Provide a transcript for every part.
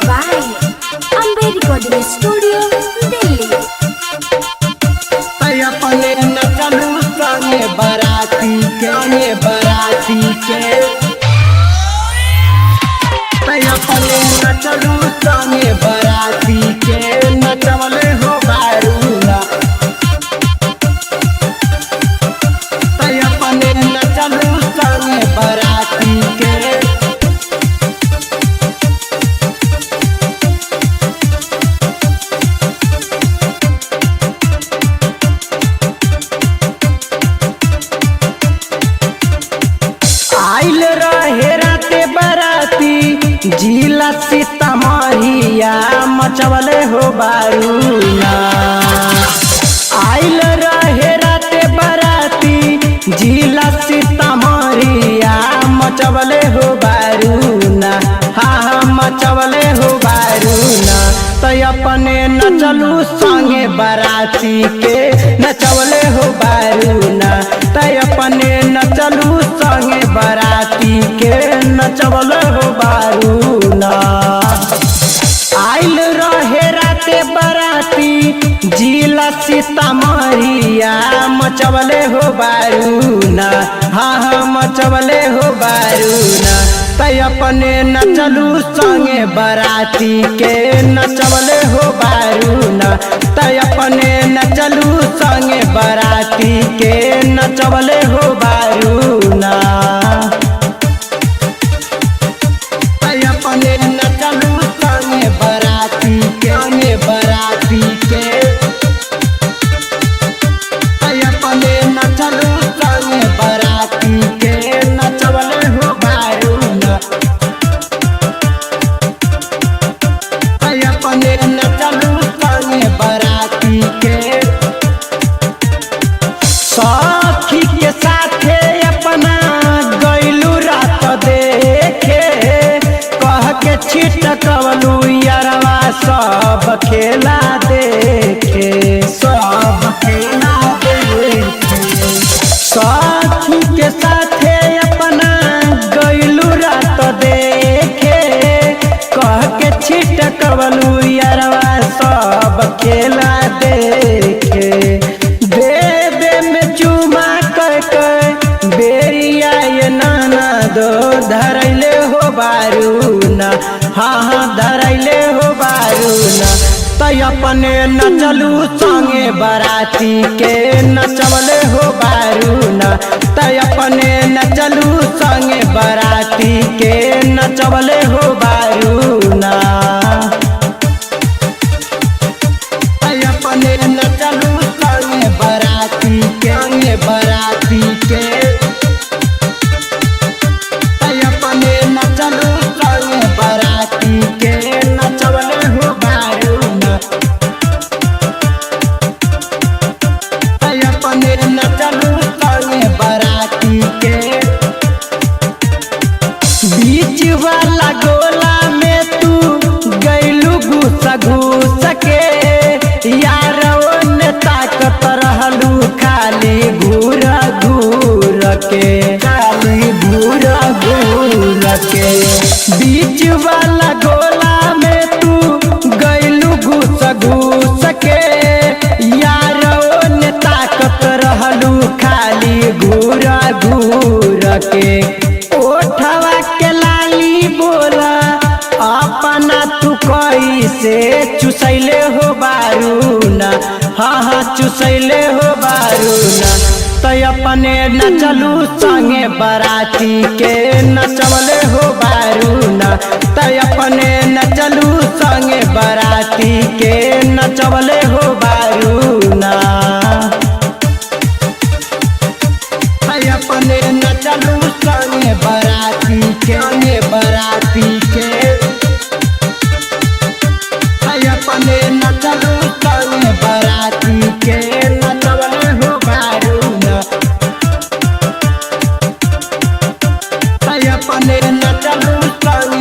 by Ambe Recording Studio, Delhi. अपने न चलू संगे बराती के अपने न चलू संगे बराती के नचवले हो बारूला अपने न चलू संगे बराती के आइल रहे राते बराती जिला सीतामढ़िया मचवले हो बारूना आइल रहे राते बराती जिला सीतामढ़िया मचवले हो बारूना हाँ मचवले हो बारूना तो अपने नचलू संगे बराती के नचवले हो बारूना तो अपने नचलू संगे बराती के नचवले हो बारूना आइल रहे राते बराती जिला सीतामढ़िया मचवले हो बारूना हाँ मचवले हो बारूना तै अपने नचलू संगे बराती के नचवले हो बारूना तै अपने नचलू संगे बराती के नचवले हो बारूना तै अपने नचलू संगे बराती के तै अपने नचलू संगे बराती के नचवले हो बारूना तै अपने नचलू संगे बराती के सखी के साथे अपना गइलू रात देखे कह के छिटकवलू यारवा सब खेला देखे सखी के साथे अपना गइलू रात देखे कह के छिटकवलू यारवा सब खेला देखे दे में चुमा कह बेरिया ये नाना दो धरैले हो बारूना हाँ धरैले हो बारूना तै अपने नचलू संगे बराती के नचवले हो बारूना तै अपने नचलू संगे बराती के नचवले हो बारूना तै अपने नचलू संगे बराती के तै अपने नचलू संगे बराती के नचवले हो बारूना तै अपने नचलू संगे बराती के बीच वाला गोला में तू गइलू घुस के यार ओने ताकत रहलू खाली घूर के बीच वाला गोला में तू गइलू घुस के यार ओने ताकत रहलू खाली घूर के ओठवा के लाली बोला अपना तू कैसे चुसैले हो बारूना हाँ चुसैले हो बारूना तै अपने नचलू संगे बराती के नचवले हो बारूना तै अपने नचलू संगे बराती के नचवले हो बारूना तै अपने नचलू संगे बराती के तै अपने नचलू संगे बराती के नचवले हो बारूना तै अपने नचलू संगे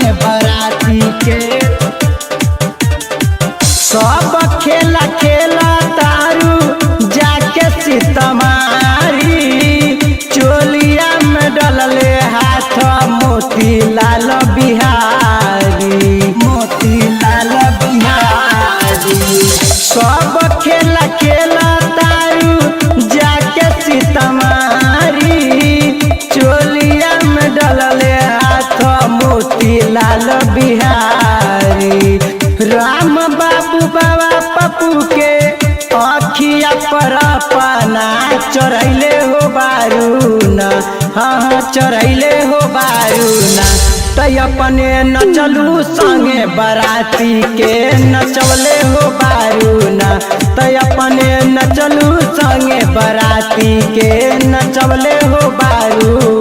अपना चढ़ैले हो बारून, हाँ चढ़ैले हो बारून। तै अपने नचलू संगे बराती के नचवले हो बारून। तै अपने नचलू संगे बराती के नचवले हो बारून।